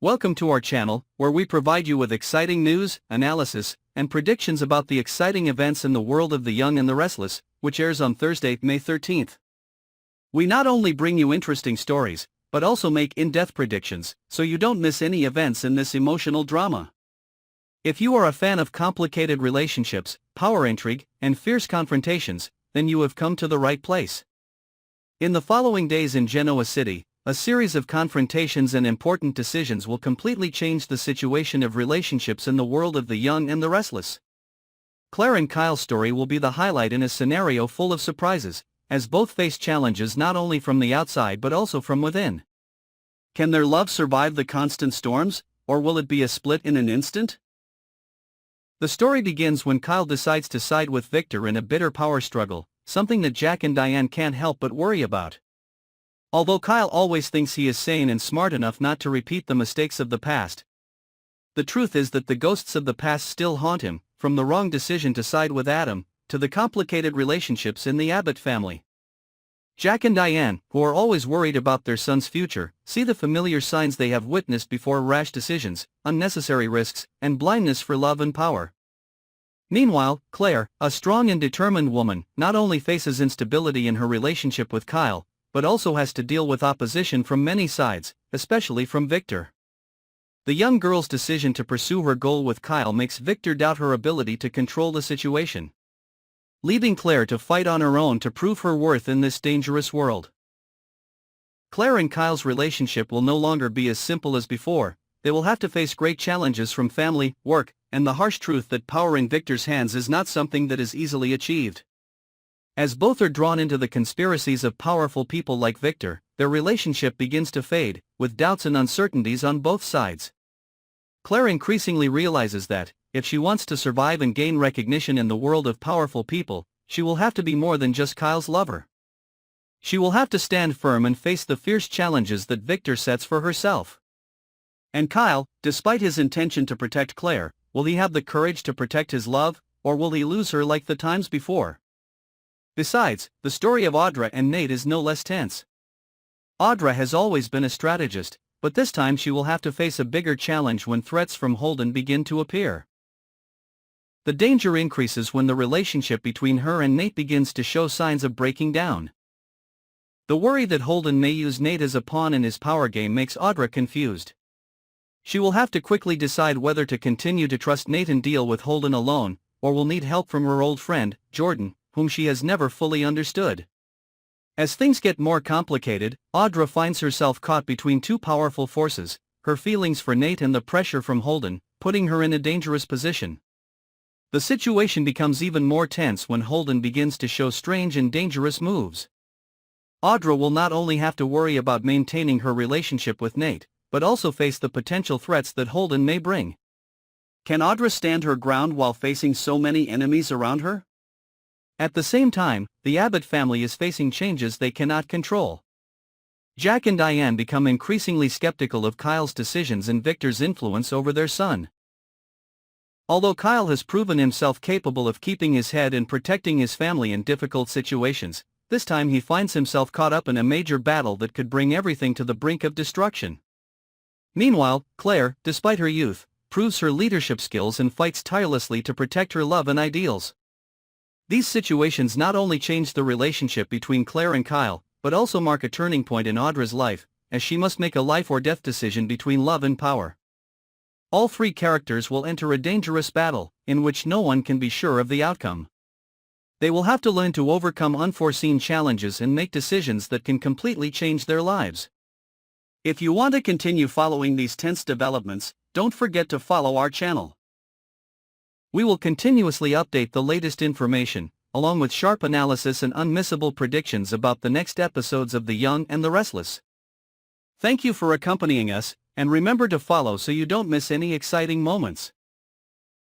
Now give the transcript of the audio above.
Welcome to our channel, where we provide you with exciting news, analysis, and predictions about the exciting events in the world of The Young and the Restless, which airs on Thursday, May 13th. We not only bring you interesting stories, but also make in-depth predictions, so you don't miss any events in this emotional drama. If you are a fan of complicated relationships, power intrigue, and fierce confrontations, then you have come to the right place. In the following days in Genoa City, a series of confrontations and important decisions will completely change the situation of relationships in the world of The Young and the Restless. Claire and Kyle's story will be the highlight in a scenario full of surprises, as both face challenges not only from the outside but also from within. Can their love survive the constant storms, or will it be a split in an instant? The story begins when Kyle decides to side with Victor in a bitter power struggle, something that Jack and Diane can't help but worry about. Although Kyle always thinks he is sane and smart enough not to repeat the mistakes of the past, the truth is that the ghosts of the past still haunt him, from the wrong decision to side with Adam, to the complicated relationships in the Abbott family. Jack and Diane, who are always worried about their son's future, see the familiar signs they have witnessed before: rash decisions, unnecessary risks, and blindness for love and power. Meanwhile, Claire, a strong and determined woman, not only faces instability in her relationship with Kyle, but also has to deal with opposition from many sides, especially from Victor. The young girl's decision to pursue her goal with Kyle makes Victor doubt her ability to control the situation, leaving Claire to fight on her own to prove her worth in this dangerous world. Claire and Kyle's relationship will no longer be as simple as before. They will have to face great challenges from family, work, and the harsh truth that power in Victor's hands is not something that is easily achieved. As both are drawn into the conspiracies of powerful people like Victor, their relationship begins to fade, with doubts and uncertainties on both sides. Claire increasingly realizes that, if she wants to survive and gain recognition in the world of powerful people, she will have to be more than just Kyle's lover. She will have to stand firm and face the fierce challenges that Victor sets for herself. And Kyle, despite his intention to protect Claire, will he have the courage to protect his love, or will he lose her like the times before? Besides, the story of Audra and Nate is no less tense. Audra has always been a strategist, but this time she will have to face a bigger challenge when threats from Holden begin to appear. The danger increases when the relationship between her and Nate begins to show signs of breaking down. The worry that Holden may use Nate as a pawn in his power game makes Audra confused. She will have to quickly decide whether to continue to trust Nate and deal with Holden alone, or will need help from her old friend, Jordan, whom she has never fully understood. As things get more complicated, Audra finds herself caught between two powerful forces: her feelings for Nate and the pressure from Holden, putting her in a dangerous position. The situation becomes even more tense when Holden begins to show strange and dangerous moves. Audra will not only have to worry about maintaining her relationship with Nate, but also face the potential threats that Holden may bring. Can Audra stand her ground while facing so many enemies around her? At the same time, the Abbott family is facing changes they cannot control. Jack and Diane become increasingly skeptical of Kyle's decisions and Victor's influence over their son. Although Kyle has proven himself capable of keeping his head and protecting his family in difficult situations, this time he finds himself caught up in a major battle that could bring everything to the brink of destruction. Meanwhile, Claire, despite her youth, proves her leadership skills and fights tirelessly to protect her love and ideals. These situations not only change the relationship between Claire and Kyle, but also mark a turning point in Audra's life, as she must make a life-or-death decision between love and power. All three characters will enter a dangerous battle, in which no one can be sure of the outcome. They will have to learn to overcome unforeseen challenges and make decisions that can completely change their lives. If you want to continue following these tense developments, don't forget to follow our channel. We will continuously update the latest information, along with sharp analysis and unmissable predictions about the next episodes of The Young and the Restless. Thank you for accompanying us, and remember to follow so you don't miss any exciting moments.